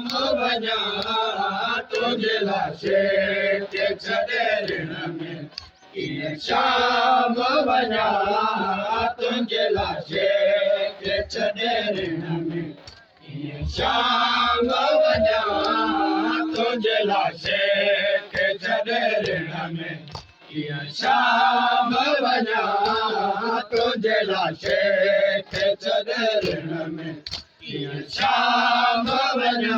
वञा तुंहिंजे लाइ शेख छॾे ऋण में कीअं शाम वञा तुंहिंजे लाइ शेख छॾे ऋण में कीअं शाम वञा तुंहिंजे लाइ शेख छॾे ऋण में कीअं शाम वञा तुंहिंजे लाइ शेख छॾे ऋण में कीअं शाम वञा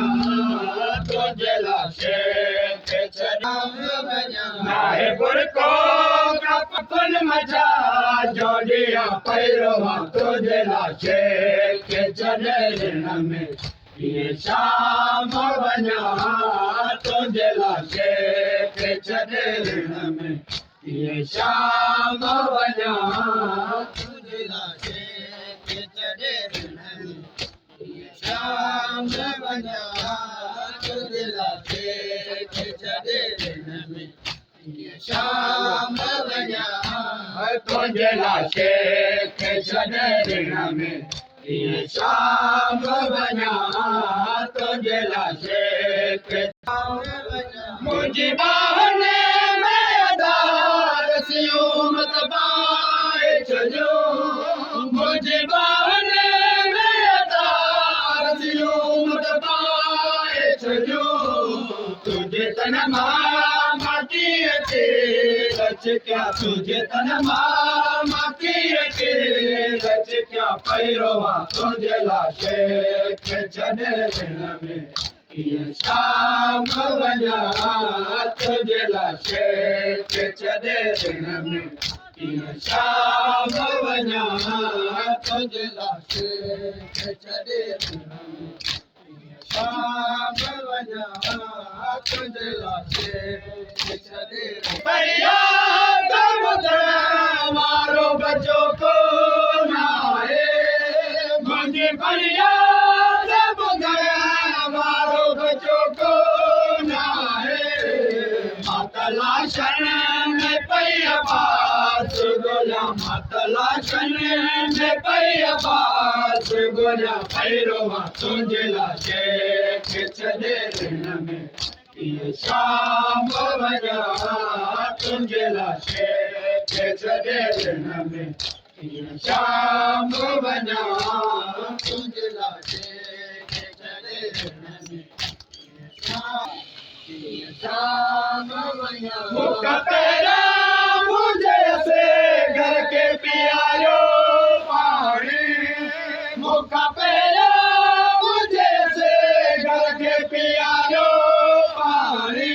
तुंहिंजे लाइ शेख छॾे वञा नाहे बुरको कपकुल मचा जोड़िया पैरवा तुंहिंजे लाइ शेख छॾे ऋण में कीअं शाम वञा तुंहिंजे लाइ शेख छॾे ऋण में कीअं शाम वञा तुंहिंजे लाइ शेख छॾे ऋण में शाम वञा तुंहिंजे लाइ शेख छॾे ऋण में शाम वञा तुंहिंजे लाइ शेख छॾे ऋण में शाम वञा तुंहिंजे लाइ शेख मुंहिंजी बाहुनि में अदार सियूमत पाए छॾियो मुंहिंजी बाहुनि में अदार सियूमत पाए छॾियो तुंहिंजे तन मां माटी अचे रच क्या तुंहिंजे तन मां माटी अचे रच क्या पैरवा तुंहिंजे लाइ शेख छॾे ऋण में कीअं शाम वञा तुंहिंजे लाइ शेख छॾे ऋण में कीअं शाम वञा तुंहिंजे लाइ शेख छॾे ऋण में शाम वञा तुंहिंजे लाइ शेख छॾे फरियाद ॿुधण वारो बचो कोन आहे मुंहिंजी फरियाद ॿुधण वारो बचो कोन आहे मां तलाशन में पई आवाज़ ॻोल्हियां मां तलाशन में पई आवाज़ ॻोल्हियां पैरवा तुंहिंजे लाइ शेख छॾे ऋण में कीअं शाम वञा तुंहिंजे लाइ शेख छॾे ऋण में कीअं शाम वञा तुंहिंजे लाइ शेख छॾे ऋण में कीअं शाम वञा मुख पहिरियां मुंहिंजे से घर के पीआरियो पाणी मुख पहिरियां मुंहिंजे से घर के पीआरियो पाणी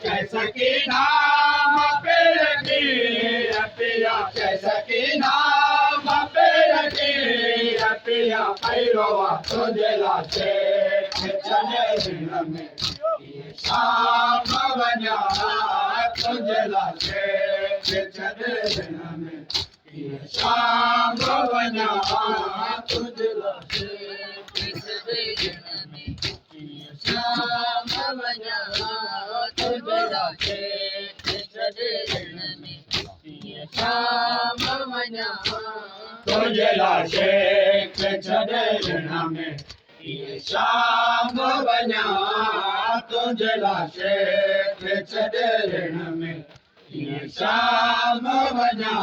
कैसा की नाम पेड़ की पिया कैसा की नाम पेड़ की पिया पैरवा तुंहिंजे लाइ शेख छॾे ऋण में शाम वञा तुंहिंजे लाइ शेख छॾे ऋण में शाम वञा तुंहिंजे लाइ शेख छॾे ऋण में शाम वञा तुंहिंजे लाइ शेख छॾे ऋण में शाम वञा तुंहिंजे लाइ शेख छॾे ऋण में शाम वञा तुंहिंजे लाइ शेख छॾे ऋण में शाम वञा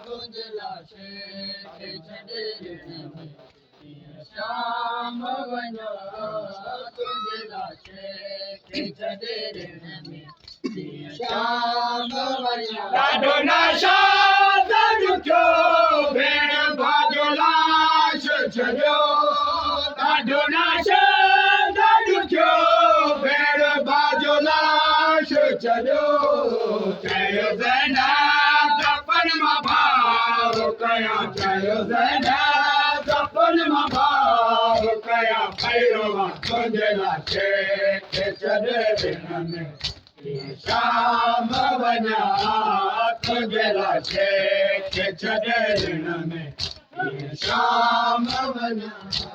तुंहिंजे लाइ शेख छॾे ऋण में शाम वञा तुंहिंजे लाइ शेख छॾे ऋण में शाम वञा ॾाढो नशा ॾुखियो भेण भाॼो लाश छॾियो ॾाढो नशा ॾुखियो भेण भाॼो लाश छॾियो चयो ज़ैनब दफ़न मां भाव कयां चयो ज़ैनब दफ़न मां भाव कयां पैरवा तुंहिंजे लाइ शेख छॾे ऋण में शाम वञा तुंहिंजे लाइ शेख छॾे ऋण में शाम वञा